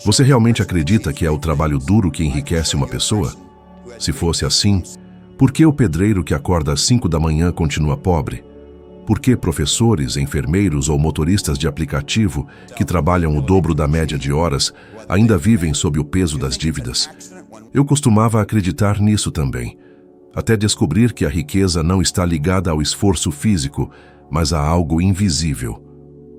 Você realmente acredita que é o trabalho duro que enriquece uma pessoa? Se fosse assim, por que o pedreiro que acorda às 5 da manhã continua pobre? Por que professores, enfermeiros ou motoristas de aplicativo que trabalham o dobro da média de horas ainda vivem sob o peso das dívidas? Eu costumava acreditar nisso também, até descobrir que a riqueza não está ligada ao esforço físico, mas a algo invisível.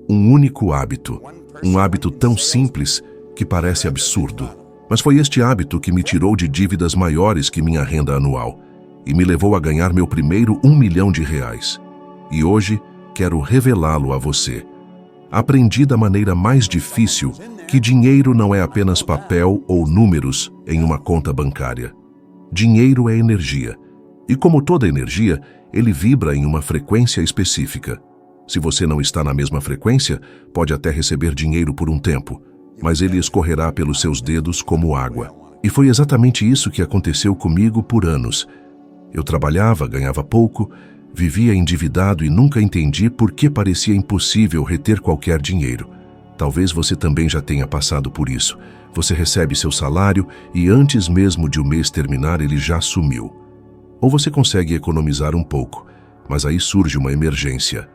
Um único hábito, um hábito tão simples que parece absurdo. Mas foi este hábito que me tirou de dívidas maiores que minha renda anual e me levou a ganhar meu primeiro R$1 milhão. E hoje quero revelá-lo a você. Aprendi da maneira mais difícil que dinheiro não é apenas papel ou números em uma conta bancária. Dinheiro é energia. E como toda energia, ele vibra em uma frequência específica. Se você não está na mesma frequência, pode até receber dinheiro por um tempo, mas ele escorrerá pelos seus dedos como água. E foi exatamente isso que aconteceu comigo por anos. Eu trabalhava, ganhava pouco, vivia endividado e nunca entendi por que parecia impossível reter qualquer dinheiro. Talvez você também já tenha passado por isso. Você recebe seu salário e antes mesmo de o mês terminar ele já sumiu. Ou você consegue economizar um pouco, mas aí surge uma emergência.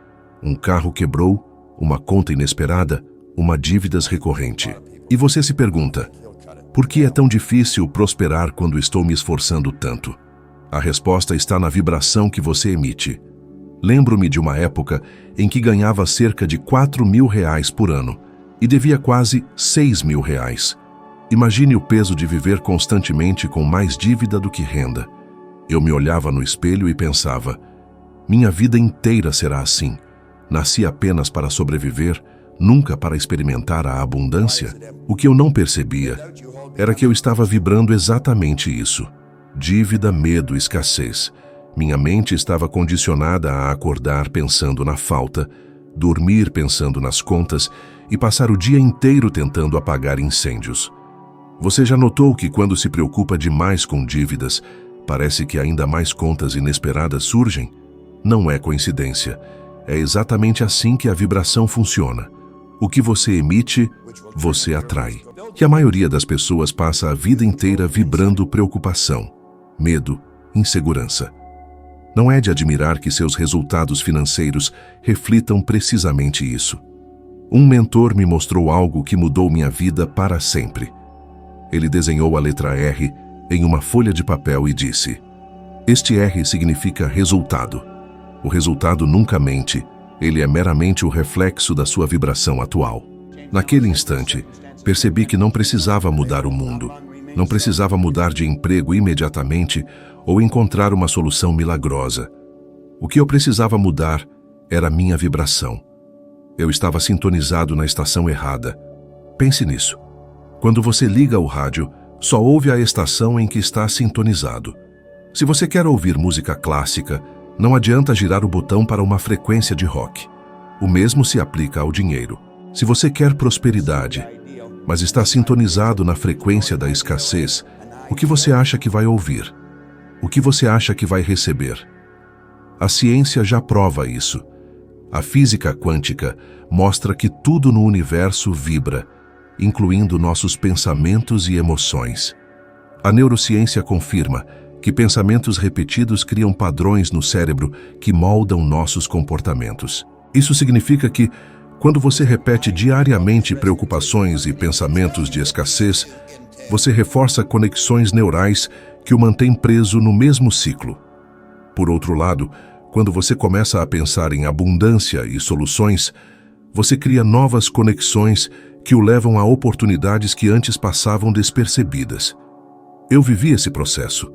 Um carro quebrou, uma conta inesperada, uma dívidas recorrente. E você se pergunta, por que é tão difícil prosperar quando estou me esforçando tanto? A resposta está na vibração que você emite. Lembro-me de uma época em que ganhava cerca de R$4.000 por ano e devia quase R$6.000. Imagine o peso de viver constantemente com mais dívida do que renda. Eu me olhava no espelho e pensava, minha vida inteira será assim. Nasci apenas para sobreviver, nunca para experimentar a abundância. O que eu não percebia era que eu estava vibrando exatamente isso. Dívida, medo, escassez. Minha mente estava condicionada a acordar pensando na falta, dormir pensando nas contas e passar o dia inteiro tentando apagar incêndios. Você já notou que quando se preocupa demais com dívidas, parece que ainda mais contas inesperadas surgem? Não é coincidência. É exatamente assim que a vibração funciona. O que você emite, você atrai. E a maioria das pessoas passa a vida inteira vibrando preocupação, medo, insegurança. Não é de admirar que seus resultados financeiros reflitam precisamente isso. Um mentor me mostrou algo que mudou minha vida para sempre. Ele desenhou a letra R em uma folha de papel e disse: este R significa resultado. O resultado nunca mente, ele é meramente o reflexo da sua vibração atual. Naquele instante, percebi que não precisava mudar o mundo, não precisava mudar de emprego imediatamente ou encontrar uma solução milagrosa. O que eu precisava mudar era minha vibração. Eu estava sintonizado na estação errada. Pense nisso. Quando você liga o rádio, só ouve a estação em que está sintonizado. Se você quer ouvir música clássica, não adianta girar o botão para uma frequência de rock. O mesmo se aplica ao dinheiro. Se você quer prosperidade, mas está sintonizado na frequência da escassez, o que você acha que vai ouvir? O que você acha que vai receber? A ciência já prova isso. A física quântica mostra que tudo no universo vibra, incluindo nossos pensamentos e emoções. A neurociência confirma que pensamentos repetidos criam padrões no cérebro que moldam nossos comportamentos. Isso significa que, quando você repete diariamente preocupações e pensamentos de escassez, você reforça conexões neurais que o mantêm preso no mesmo ciclo. Por outro lado, quando você começa a pensar em abundância e soluções, você cria novas conexões que o levam a oportunidades que antes passavam despercebidas. Eu vivi esse processo.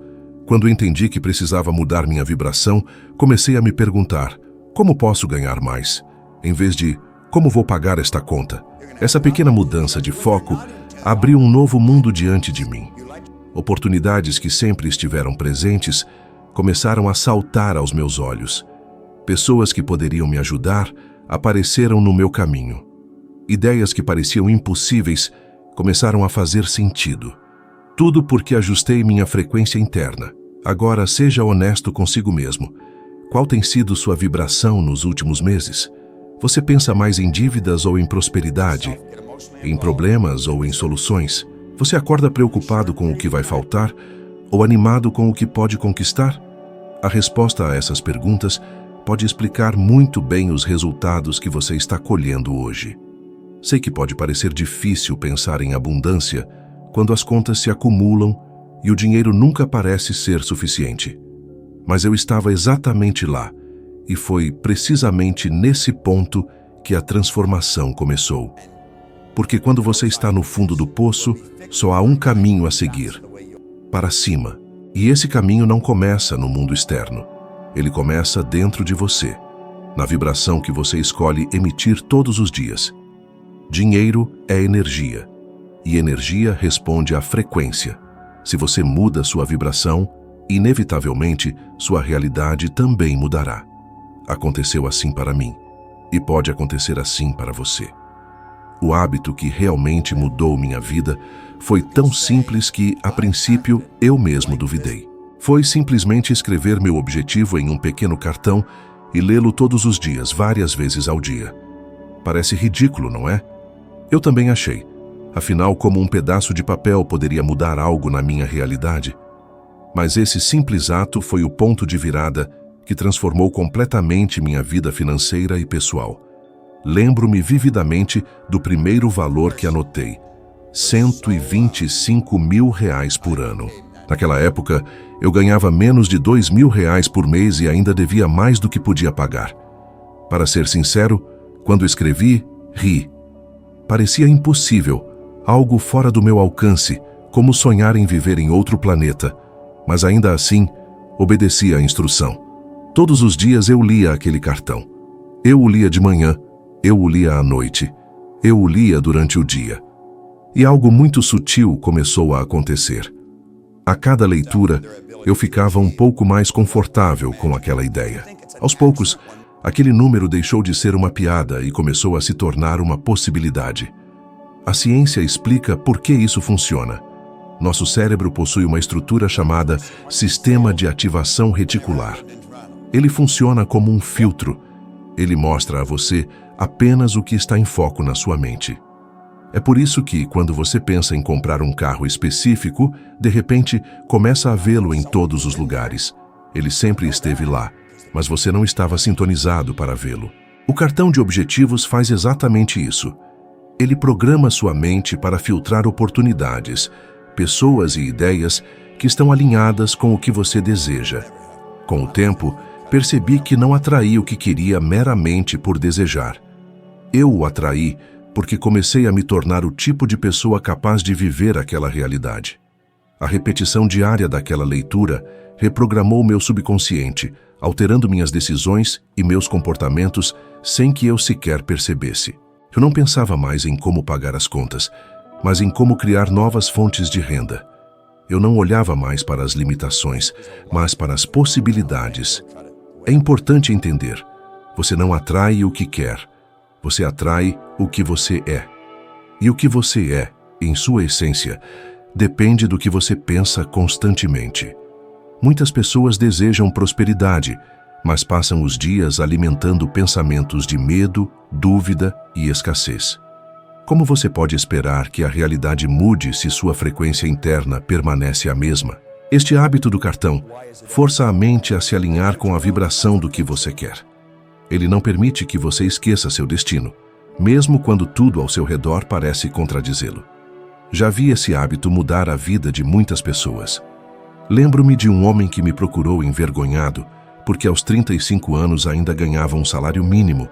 Quando entendi que precisava mudar minha vibração, comecei a me perguntar, como posso ganhar mais? Em vez de, como vou pagar esta conta? Essa pequena mudança de foco abriu um novo mundo diante de mim. Oportunidades que sempre estiveram presentes começaram a saltar aos meus olhos. Pessoas que poderiam me ajudar apareceram no meu caminho. Ideias que pareciam impossíveis começaram a fazer sentido. Tudo porque ajustei minha frequência interna. Agora seja honesto consigo mesmo. Qual tem sido sua vibração nos últimos meses? Você pensa mais em dívidas ou em prosperidade? Em problemas ou em soluções? Você acorda preocupado com o que vai faltar ou animado com o que pode conquistar? A resposta a essas perguntas pode explicar muito bem os resultados que você está colhendo hoje. Sei que pode parecer difícil pensar em abundância quando as contas se acumulam e o dinheiro nunca parece ser suficiente. Mas eu estava exatamente lá, e foi precisamente nesse ponto que a transformação começou. Porque quando você está no fundo do poço, só há um caminho a seguir: para cima. E esse caminho não começa no mundo externo. Ele começa dentro de você, na vibração que você escolhe emitir todos os dias. Dinheiro é energia, e energia responde à frequência. Se você muda sua vibração, inevitavelmente sua realidade também mudará. Aconteceu assim para mim, e pode acontecer assim para você. O hábito que realmente mudou minha vida foi tão simples que, a princípio, eu mesmo duvidei. Foi simplesmente escrever meu objetivo em um pequeno cartão e lê-lo todos os dias, várias vezes ao dia. Parece ridículo, não é? Eu também achei. Afinal, como um pedaço de papel poderia mudar algo na minha realidade? Mas esse simples ato foi o ponto de virada que transformou completamente minha vida financeira e pessoal. Lembro-me vividamente do primeiro valor que anotei: R$125 mil por ano. Naquela época, eu ganhava menos de R$2.000 por mês e ainda devia mais do que podia pagar. Para ser sincero, quando escrevi, ri. Parecia impossível, algo fora do meu alcance, como sonhar em viver em outro planeta. Mas ainda assim, obedeci à instrução. Todos os dias eu lia aquele cartão. Eu o lia de manhã, eu o lia à noite, eu o lia durante o dia. E algo muito sutil começou a acontecer. A cada leitura, eu ficava um pouco mais confortável com aquela ideia. Aos poucos, aquele número deixou de ser uma piada e começou a se tornar uma possibilidade. A ciência explica por que isso funciona. Nosso cérebro possui uma estrutura chamada Sistema de Ativação Reticular. Ele funciona como um filtro. Ele mostra a você apenas o que está em foco na sua mente. É por isso que, quando você pensa em comprar um carro específico, de repente começa a vê-lo em todos os lugares. Ele sempre esteve lá, mas você não estava sintonizado para vê-lo. O cartão de objetivos faz exatamente isso. Ele programa sua mente para filtrar oportunidades, pessoas e ideias que estão alinhadas com o que você deseja. Com o tempo, percebi que não atraí o que queria meramente por desejar. Eu o atraí porque comecei a me tornar o tipo de pessoa capaz de viver aquela realidade. A repetição diária daquela leitura reprogramou meu subconsciente, alterando minhas decisões e meus comportamentos sem que eu sequer percebesse. Eu não pensava mais em como pagar as contas, mas em como criar novas fontes de renda. Eu não olhava mais para as limitações, mas para as possibilidades. É importante entender: você não atrai o que quer, você atrai o que você é. E o que você é, em sua essência, depende do que você pensa constantemente. Muitas pessoas desejam prosperidade, mas passam os dias alimentando pensamentos de medo, dúvida e escassez. Como você pode esperar que a realidade mude se sua frequência interna permanece a mesma? Este hábito do cartão força a mente a se alinhar com a vibração do que você quer. Ele não permite que você esqueça seu destino, mesmo quando tudo ao seu redor parece contradizê-lo. Já vi esse hábito mudar a vida de muitas pessoas. Lembro-me de um homem que me procurou envergonhado, porque aos 35 anos ainda ganhava um salário mínimo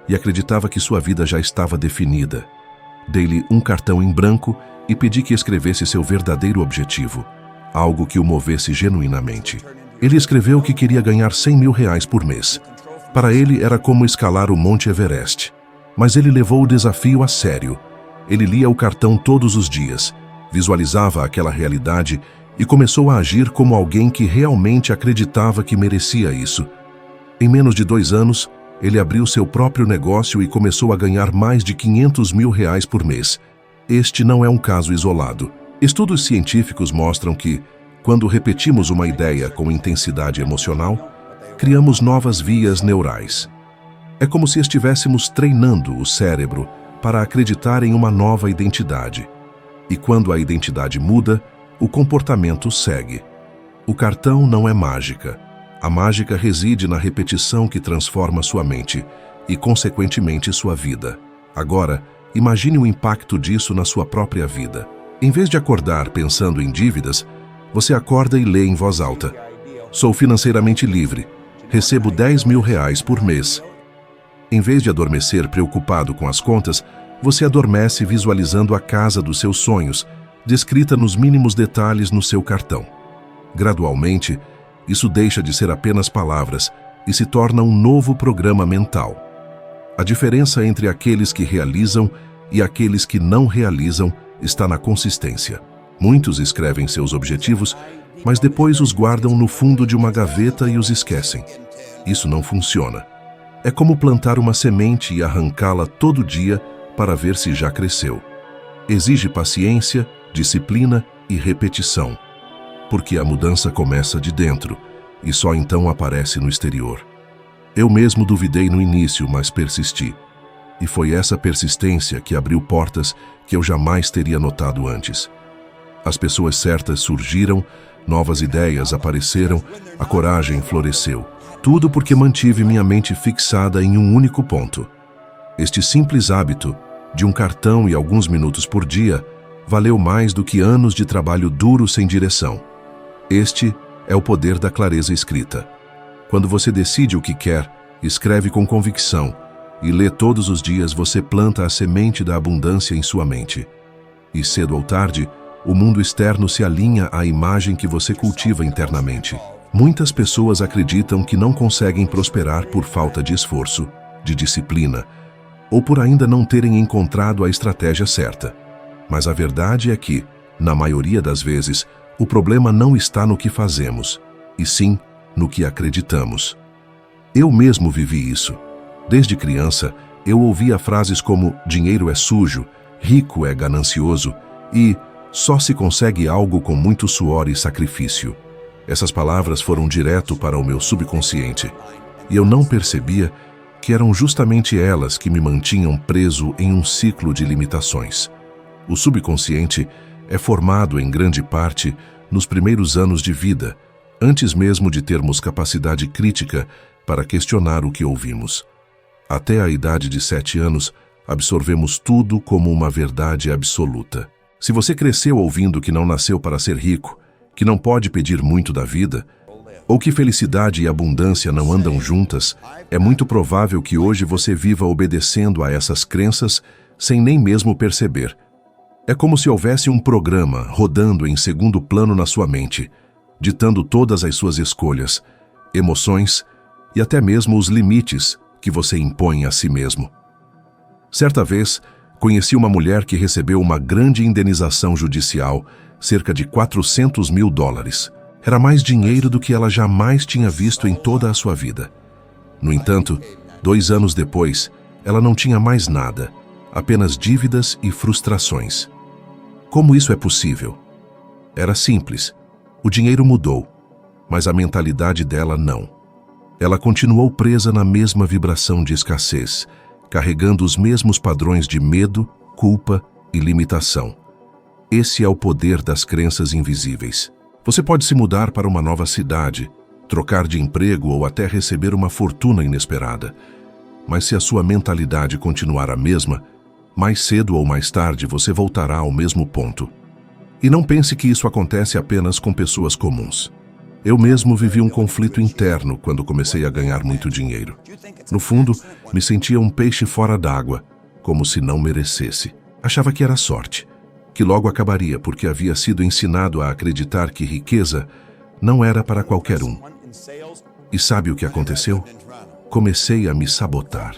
e acreditava que sua vida já estava definida. Dei-lhe um cartão em branco e pedi que escrevesse seu verdadeiro objetivo, algo que o movesse genuinamente. Ele escreveu que queria ganhar R$100 mil por mês. Para ele era como escalar o Monte Everest. Mas ele levou o desafio a sério. Ele lia o cartão todos os dias, visualizava aquela realidade e começou a agir como alguém que realmente acreditava que merecia isso. Em menos de 2 anos, ele abriu seu próprio negócio e começou a ganhar mais de R$500 mil por mês. Este não é um caso isolado. Estudos científicos mostram que, quando repetimos uma ideia com intensidade emocional, criamos novas vias neurais. É como se estivéssemos treinando o cérebro para acreditar em uma nova identidade. E quando a identidade muda, o comportamento segue. O cartão não é mágica. A mágica reside na repetição que transforma sua mente e, consequentemente, sua vida. Agora, imagine o impacto disso na sua própria vida. Em vez de acordar pensando em dívidas, você acorda e lê em voz alta: sou financeiramente livre, recebo R$10.000 por mês. Em vez de adormecer preocupado com as contas, você adormece visualizando a casa dos seus sonhos, descrita nos mínimos detalhes no seu cartão. Gradualmente, isso deixa de ser apenas palavras e se torna um novo programa mental. A diferença entre aqueles que realizam e aqueles que não realizam está na consistência. Muitos escrevem seus objetivos, mas depois os guardam no fundo de uma gaveta e os esquecem. Isso não funciona. É como plantar uma semente e arrancá-la todo dia para ver se já cresceu. Exige paciência, disciplina e repetição, porque a mudança começa de dentro e só então aparece no exterior. Eu mesmo duvidei no início, mas persisti. E foi essa persistência que abriu portas que eu jamais teria notado antes. As pessoas certas surgiram, novas ideias apareceram, a coragem floresceu. Tudo porque mantive minha mente fixada em um único ponto. Este simples hábito, de um cartão e alguns minutos por dia, valeu mais do que anos de trabalho duro sem direção. Este é o poder da clareza escrita. Quando você decide o que quer, escreve com convicção e lê todos os dias, você planta a semente da abundância em sua mente. E cedo ou tarde, o mundo externo se alinha à imagem que você cultiva internamente. Muitas pessoas acreditam que não conseguem prosperar por falta de esforço, de disciplina, ou por ainda não terem encontrado a estratégia certa. Mas a verdade é que, na maioria das vezes, o problema não está no que fazemos, e sim no que acreditamos. Eu mesmo vivi isso. Desde criança, eu ouvia frases como dinheiro é sujo, rico é ganancioso e só se consegue algo com muito suor e sacrifício. Essas palavras foram direto para o meu subconsciente, e eu não percebia que eram justamente elas que me mantinham preso em um ciclo de limitações. O subconsciente é formado em grande parte nos primeiros anos de vida, antes mesmo de termos capacidade crítica para questionar o que ouvimos. Até a idade de 7 anos, absorvemos tudo como uma verdade absoluta. Se você cresceu ouvindo que não nasceu para ser rico, que não pode pedir muito da vida, ou que felicidade e abundância não andam juntas, é muito provável que hoje você viva obedecendo a essas crenças sem nem mesmo perceber. É como se houvesse um programa rodando em segundo plano na sua mente, ditando todas as suas escolhas, emoções e até mesmo os limites que você impõe a si mesmo. Certa vez, conheci uma mulher que recebeu uma grande indenização judicial, cerca de $400.000. Era mais dinheiro do que ela jamais tinha visto em toda a sua vida. No entanto, 2 anos depois, ela não tinha mais nada, apenas dívidas e frustrações. Como isso é possível? Era simples. O dinheiro mudou, mas a mentalidade dela não. Ela continuou presa na mesma vibração de escassez, carregando os mesmos padrões de medo, culpa e limitação. Esse é o poder das crenças invisíveis. Você pode se mudar para uma nova cidade, trocar de emprego ou até receber uma fortuna inesperada. Mas se a sua mentalidade continuar a mesma, mais cedo ou mais tarde você voltará ao mesmo ponto. E não pense que isso acontece apenas com pessoas comuns. Eu mesmo vivi um conflito interno quando comecei a ganhar muito dinheiro. No fundo, me sentia um peixe fora d'água, como se não merecesse. Achava que era sorte, que logo acabaria porque havia sido ensinado a acreditar que riqueza não era para qualquer um. E sabe o que aconteceu? Comecei a me sabotar.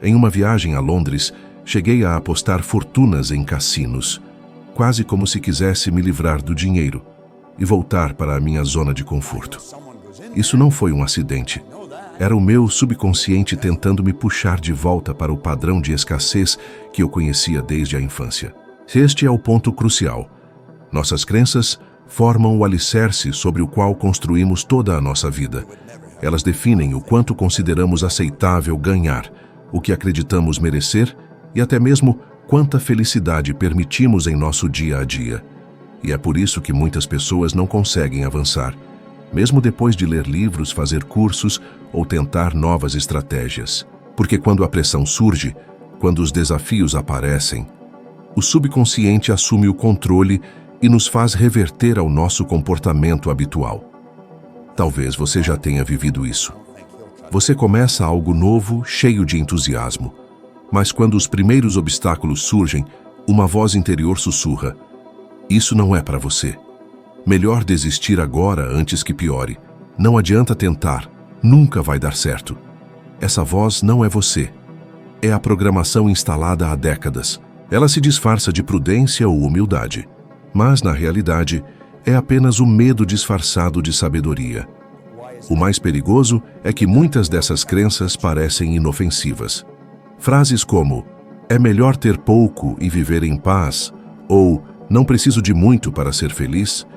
Em uma viagem a Londres, cheguei a apostar fortunas em cassinos, quase como se quisesse me livrar do dinheiro e voltar para a minha zona de conforto. Isso não foi um acidente. Era o meu subconsciente tentando me puxar de volta para o padrão de escassez que eu conhecia desde a infância. Este é o ponto crucial. Nossas crenças formam o alicerce sobre o qual construímos toda a nossa vida. Elas definem o quanto consideramos aceitável ganhar, o que acreditamos merecer e até mesmo quanta felicidade permitimos em nosso dia a dia. E é por isso que muitas pessoas não conseguem avançar, mesmo depois de ler livros, fazer cursos ou tentar novas estratégias. Porque quando a pressão surge, quando os desafios aparecem, o subconsciente assume o controle e nos faz reverter ao nosso comportamento habitual. Talvez você já tenha vivido isso. Você começa algo novo, cheio de entusiasmo, mas quando os primeiros obstáculos surgem, uma voz interior sussurra: isso não é para você. Melhor desistir agora antes que piore. Não adianta tentar, nunca vai dar certo. Essa voz não é você. É a programação instalada há décadas. Ela se disfarça de prudência ou humildade, mas na realidade é apenas o medo disfarçado de sabedoria. O mais perigoso é que muitas dessas crenças parecem inofensivas. Frases como "é melhor ter pouco e viver em paz" ou "não preciso de muito para ser feliz"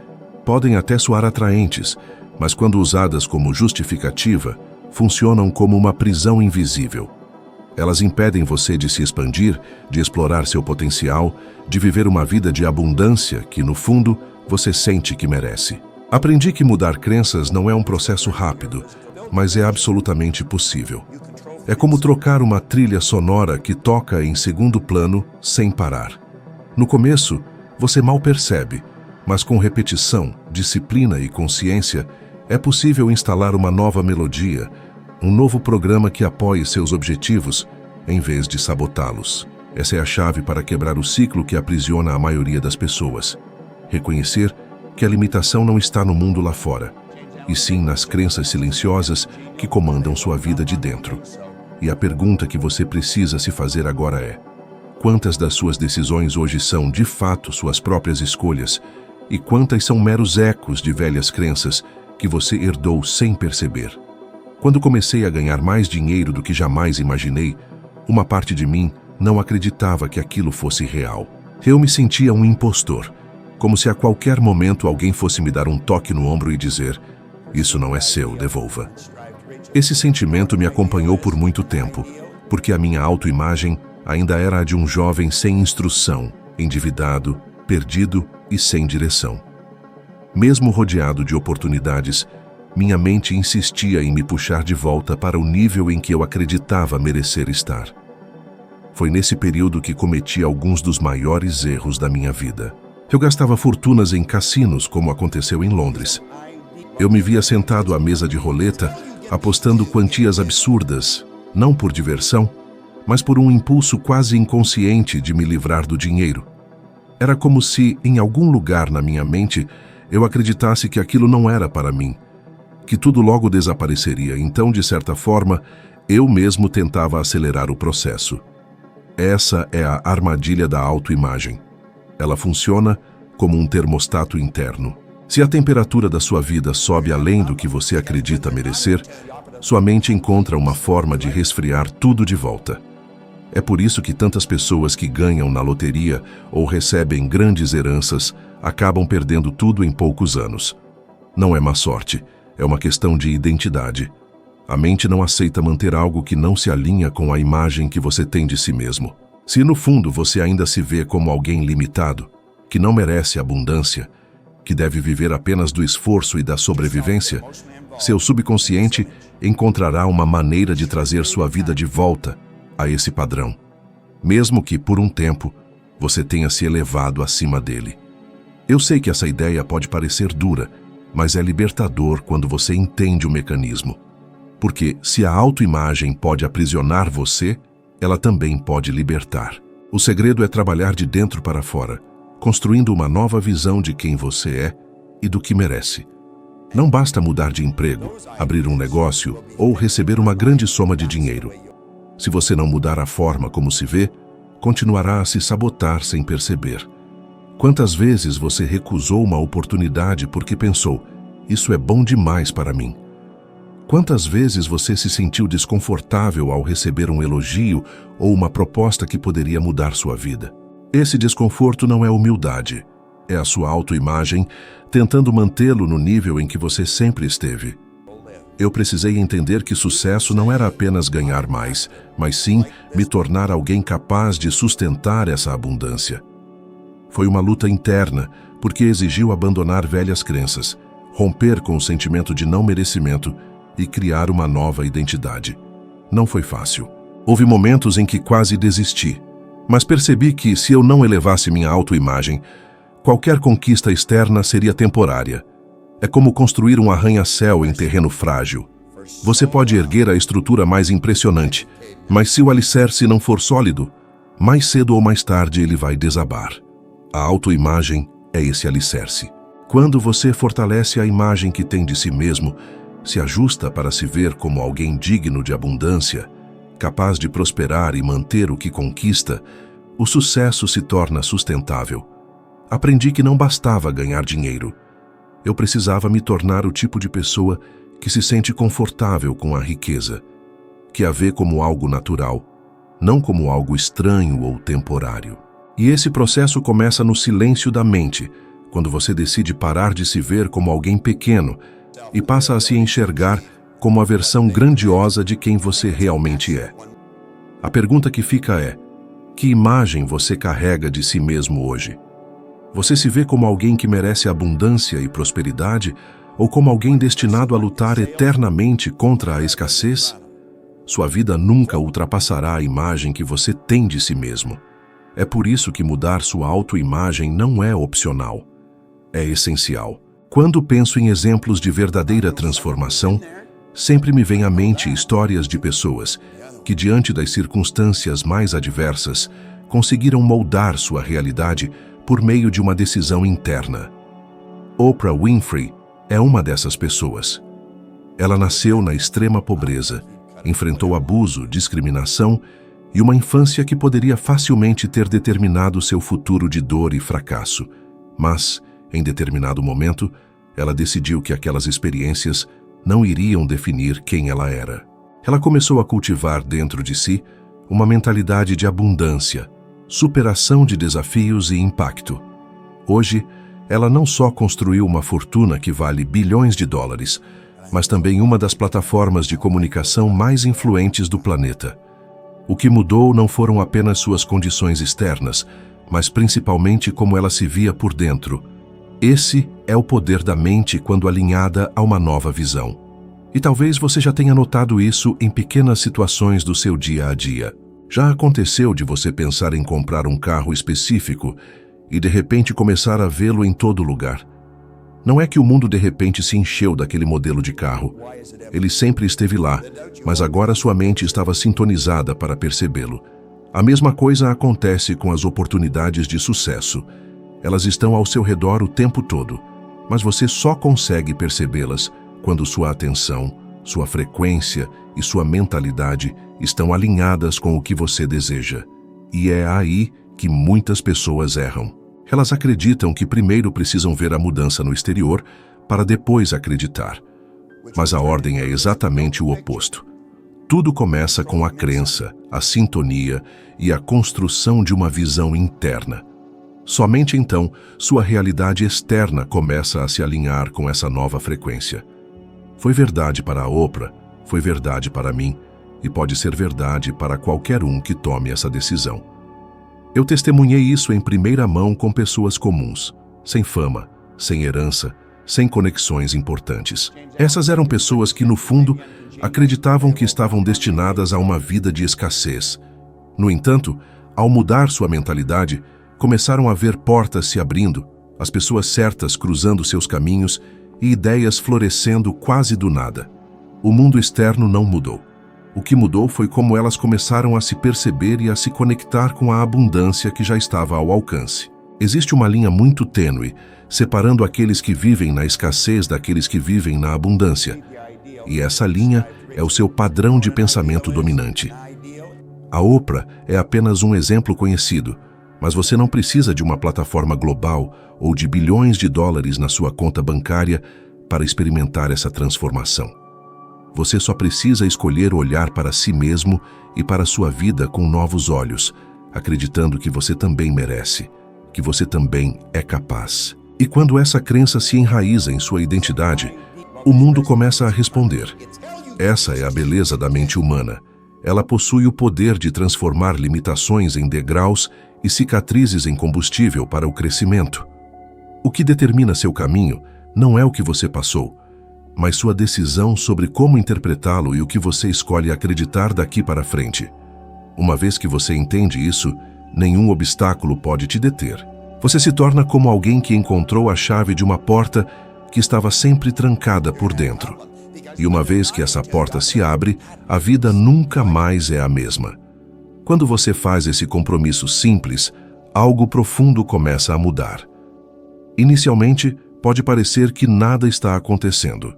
podem até soar atraentes, mas quando usadas como justificativa, funcionam como uma prisão invisível. Elas impedem você de se expandir, de explorar seu potencial, de viver uma vida de abundância que, no fundo, você sente que merece. Aprendi que mudar crenças não é um processo rápido, mas é absolutamente possível. É como trocar uma trilha sonora que toca em segundo plano sem parar. No começo, você mal percebe, mas com repetição, disciplina e consciência, é possível instalar uma nova melodia, um novo programa que apoie seus objetivos, em vez de sabotá-los. Essa é a chave para quebrar o ciclo que aprisiona a maioria das pessoas. Reconhecer que a limitação não está no mundo lá fora, e sim nas crenças silenciosas que comandam sua vida de dentro. E a pergunta que você precisa se fazer agora é: quantas das suas decisões hoje são, de fato, suas próprias escolhas, e quantas são meros ecos de velhas crenças que você herdou sem perceber? Quando comecei a ganhar mais dinheiro do que jamais imaginei, uma parte de mim não acreditava que aquilo fosse real. Eu me sentia um impostor, como se a qualquer momento alguém fosse me dar um toque no ombro e dizer: isso não é seu, devolva. Esse sentimento me acompanhou por muito tempo, porque a minha autoimagem ainda era a de um jovem sem instrução, endividado, perdido e sem direção. Mesmo rodeado de oportunidades, minha mente insistia em me puxar de volta para o nível em que eu acreditava merecer estar. Foi nesse período que cometi alguns dos maiores erros da minha vida. Eu gastava fortunas em cassinos, como aconteceu em Londres. Eu me via sentado à mesa de roleta, apostando quantias absurdas, não por diversão, mas por um impulso quase inconsciente de me livrar do dinheiro. Era como se, em algum lugar na minha mente, eu acreditasse que aquilo não era para mim, que tudo logo desapareceria. Então, de certa forma, eu mesmo tentava acelerar o processo. Essa é a armadilha da autoimagem. Ela funciona como um termostato interno. Se a temperatura da sua vida sobe além do que você acredita merecer, sua mente encontra uma forma de resfriar tudo de volta. É por isso que tantas pessoas que ganham na loteria ou recebem grandes heranças acabam perdendo tudo em poucos anos. Não é má sorte, é uma questão de identidade. A mente não aceita manter algo que não se alinha com a imagem que você tem de si mesmo. Se no fundo você ainda se vê como alguém limitado, que não merece abundância, que deve viver apenas do esforço e da sobrevivência, seu subconsciente encontrará uma maneira de trazer sua vida de volta a esse padrão, mesmo que, por um tempo, você tenha se elevado acima dele. Eu sei que essa ideia pode parecer dura, mas é libertador quando você entende o mecanismo. Porque se a autoimagem pode aprisionar você, ela também pode libertar. O segredo é trabalhar de dentro para fora, construindo uma nova visão de quem você é e do que merece. Não basta mudar de emprego, abrir um negócio ou receber uma grande soma de dinheiro. Se você não mudar a forma como se vê, continuará a se sabotar sem perceber. Quantas vezes você recusou uma oportunidade porque pensou: isso é bom demais para mim? Quantas vezes você se sentiu desconfortável ao receber um elogio ou uma proposta que poderia mudar sua vida? Esse desconforto não é humildade, é a sua autoimagem tentando mantê-lo no nível em que você sempre esteve. Eu precisei entender que sucesso não era apenas ganhar mais, mas sim me tornar alguém capaz de sustentar essa abundância. Foi uma luta interna, porque exigiu abandonar velhas crenças, romper com o sentimento de não merecimento e criar uma nova identidade. Não foi fácil. Houve momentos em que quase desisti, mas percebi que, se eu não elevasse minha autoimagem, qualquer conquista externa seria temporária. É como construir um arranha-céu em terreno frágil. Você pode erguer a estrutura mais impressionante, mas se o alicerce não for sólido, mais cedo ou mais tarde ele vai desabar. A autoimagem é esse alicerce. Quando você fortalece a imagem que tem de si mesmo, se ajusta para se ver como alguém digno de abundância, capaz de prosperar e manter o que conquista, o sucesso se torna sustentável. Aprendi que não bastava ganhar dinheiro. Eu precisava me tornar o tipo de pessoa que se sente confortável com a riqueza, que a vê como algo natural, não como algo estranho ou temporário. E esse processo começa no silêncio da mente, quando você decide parar de se ver como alguém pequeno e passa a se enxergar como a versão grandiosa de quem você realmente é. A pergunta que fica é: que imagem você carrega de si mesmo hoje? Você se vê como alguém que merece abundância e prosperidade ou como alguém destinado a lutar eternamente contra a escassez? Sua vida nunca ultrapassará a imagem que você tem de si mesmo. É por isso que mudar sua autoimagem não é opcional. É essencial. Quando penso em exemplos de verdadeira transformação, sempre me vem à mente histórias de pessoas que, diante das circunstâncias mais adversas, conseguiram moldar sua realidade por meio de uma decisão interna. Oprah Winfrey é uma dessas pessoas. Ela nasceu na extrema pobreza, enfrentou abuso, discriminação e uma infância que poderia facilmente ter determinado seu futuro de dor e fracasso. Mas, em determinado momento, ela decidiu que aquelas experiências não iriam definir quem ela era. Ela começou a cultivar dentro de si uma mentalidade de abundância, superação de desafios e impacto. Hoje, ela não só construiu uma fortuna que vale bilhões de dólares, mas também uma das plataformas de comunicação mais influentes do planeta. O que mudou não foram apenas suas condições externas, mas principalmente como ela se via por dentro. Esse é o poder da mente quando alinhada a uma nova visão. E talvez você já tenha notado isso em pequenas situações do seu dia a dia. Já aconteceu de você pensar em comprar um carro específico e de repente começar a vê-lo em todo lugar? Não é que o mundo de repente se encheu daquele modelo de carro. Ele sempre esteve lá, mas agora sua mente estava sintonizada para percebê-lo. A mesma coisa acontece com as oportunidades de sucesso. Elas estão ao seu redor o tempo todo, mas você só consegue percebê-las quando sua atenção, sua frequência e sua mentalidade estão alinhadas com o que você deseja. E é aí que muitas pessoas erram. Elas acreditam que primeiro precisam ver a mudança no exterior para depois acreditar. Mas a ordem é exatamente o oposto. Tudo começa com a crença, a sintonia e a construção de uma visão interna. Somente então, sua realidade externa começa a se alinhar com essa nova frequência. Foi verdade para a Oprah, foi verdade para mim, e pode ser verdade para qualquer um que tome essa decisão. Eu testemunhei isso em primeira mão com pessoas comuns, sem fama, sem herança, sem conexões importantes. Essas eram pessoas que, no fundo, acreditavam que estavam destinadas a uma vida de escassez. No entanto, ao mudar sua mentalidade, começaram a ver portas se abrindo, as pessoas certas cruzando seus caminhos e ideias florescendo quase do nada. O mundo externo não mudou. O que mudou foi como elas começaram a se perceber e a se conectar com a abundância que já estava ao alcance. Existe uma linha muito tênue, separando aqueles que vivem na escassez daqueles que vivem na abundância. E essa linha é o seu padrão de pensamento dominante. A Oprah é apenas um exemplo conhecido, mas você não precisa de uma plataforma global ou de bilhões de dólares na sua conta bancária para experimentar essa transformação. Você só precisa escolher olhar para si mesmo e para sua vida com novos olhos, acreditando que você também merece, que você também é capaz. E quando essa crença se enraiza em sua identidade, o mundo começa a responder. Essa é a beleza da mente humana. Ela possui o poder de transformar limitações em degraus e cicatrizes em combustível para o crescimento. O que determina seu caminho não é o que você passou, mas sua decisão sobre como interpretá-lo e o que você escolhe acreditar daqui para frente. Uma vez que você entende isso, nenhum obstáculo pode te deter. Você se torna como alguém que encontrou a chave de uma porta que estava sempre trancada por dentro. E uma vez que essa porta se abre, a vida nunca mais é a mesma. Quando você faz esse compromisso simples, algo profundo começa a mudar. Inicialmente, pode parecer que nada está acontecendo.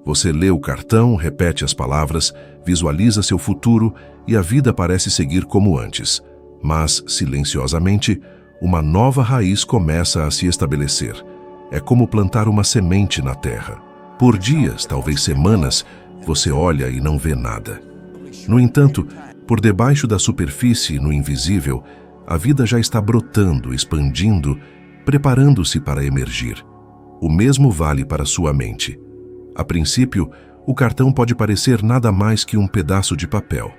Você lê o cartão, repete as palavras, visualiza seu futuro e a vida parece seguir como antes. Mas, silenciosamente, uma nova raiz começa a se estabelecer. É como plantar uma semente na terra. Por dias, talvez semanas, você olha e não vê nada. No entanto, por debaixo da superfície, no invisível, a vida já está brotando, expandindo, preparando-se para emergir. O mesmo vale para sua mente. A princípio, o cartão pode parecer nada mais que um pedaço de papel,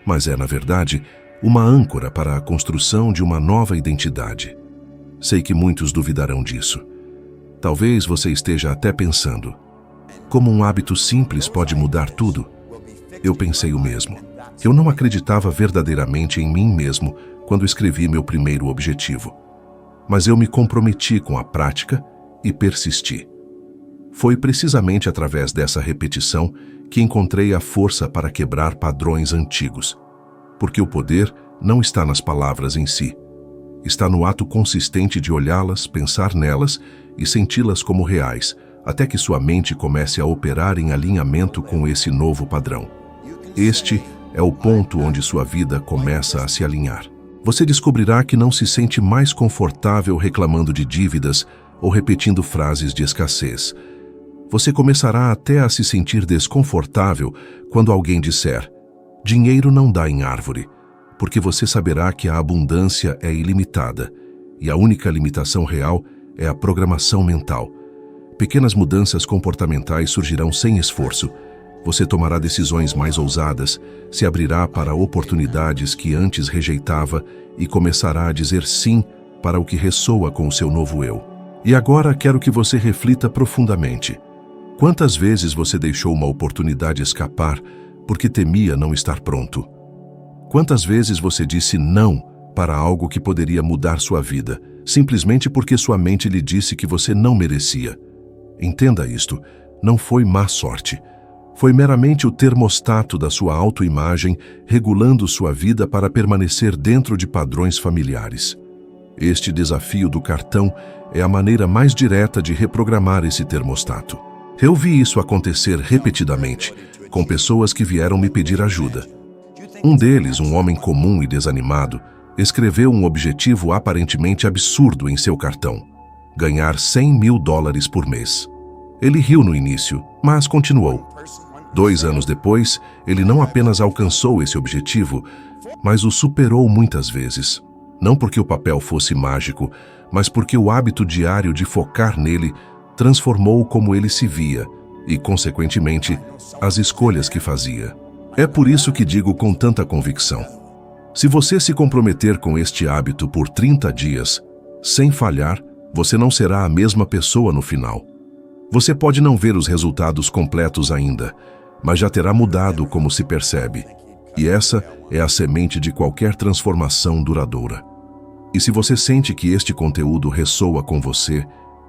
mas é, na verdade, uma âncora para a construção de uma nova identidade. Sei que muitos duvidarão disso. Talvez você esteja até pensando: como um hábito simples pode mudar tudo? Eu pensei o mesmo. Eu não acreditava verdadeiramente em mim mesmo quando escrevi meu primeiro objetivo. Mas eu me comprometi com a prática e persisti. Foi precisamente através dessa repetição que encontrei a força para quebrar padrões antigos. Porque o poder não está nas palavras em si. Está no ato consistente de olhá-las, pensar nelas e senti-las como reais, até que sua mente comece a operar em alinhamento com esse novo padrão. Este é o ponto onde sua vida começa a se alinhar. Você descobrirá que não se sente mais confortável reclamando de dívidas ou repetindo frases de escassez. Você começará até a se sentir desconfortável quando alguém disser: dinheiro não dá em árvore, porque você saberá que a abundância é ilimitada e a única limitação real é a programação mental. Pequenas mudanças comportamentais surgirão sem esforço. Você tomará decisões mais ousadas, se abrirá para oportunidades que antes rejeitava e começará a dizer sim para o que ressoa com o seu novo eu. E agora quero que você reflita profundamente. Quantas vezes você deixou uma oportunidade escapar porque temia não estar pronto? Quantas vezes você disse não para algo que poderia mudar sua vida, simplesmente porque sua mente lhe disse que você não merecia? Entenda isto, não foi má sorte. Foi meramente o termostato da sua autoimagem regulando sua vida para permanecer dentro de padrões familiares. Este desafio do cartão é a maneira mais direta de reprogramar esse termostato. Eu vi isso acontecer repetidamente, com pessoas que vieram me pedir ajuda. Um deles, um homem comum e desanimado, escreveu um objetivo aparentemente absurdo em seu cartão: ganhar $100.000 por mês. Ele riu no início, mas continuou. 2 anos depois, ele não apenas alcançou esse objetivo, mas o superou muitas vezes. Não porque o papel fosse mágico, mas porque o hábito diário de focar nele transformou como ele se via e, consequentemente, as escolhas que fazia. É por isso que digo com tanta convicção: se você se comprometer com este hábito por 30 dias, sem falhar, você não será a mesma pessoa no final. Você pode não ver os resultados completos ainda, mas já terá mudado como se percebe. E essa é a semente de qualquer transformação duradoura. E se você sente que este conteúdo ressoa com você,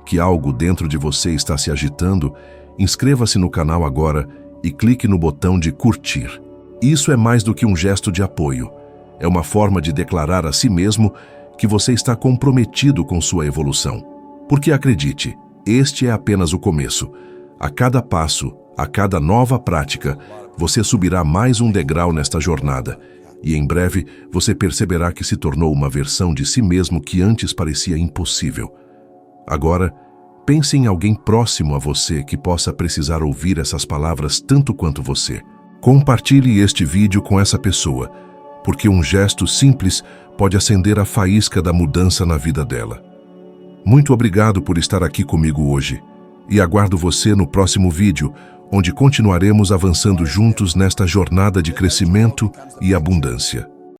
que algo dentro de você está se agitando, inscreva-se no canal agora e clique no botão de curtir. Isso é mais do que um gesto de apoio. É uma forma de declarar a si mesmo que você está comprometido com sua evolução. Porque acredite, este é apenas o começo. A cada passo, a cada nova prática, você subirá mais um degrau nesta jornada. E em breve você perceberá que se tornou uma versão de si mesmo que antes parecia impossível. Agora, pense em alguém próximo a você que possa precisar ouvir essas palavras tanto quanto você. Compartilhe este vídeo com essa pessoa, porque um gesto simples pode acender a faísca da mudança na vida dela. Muito obrigado por estar aqui comigo hoje. e aguardo você no próximo vídeo, onde continuaremos avançando juntos nesta jornada de crescimento e abundância.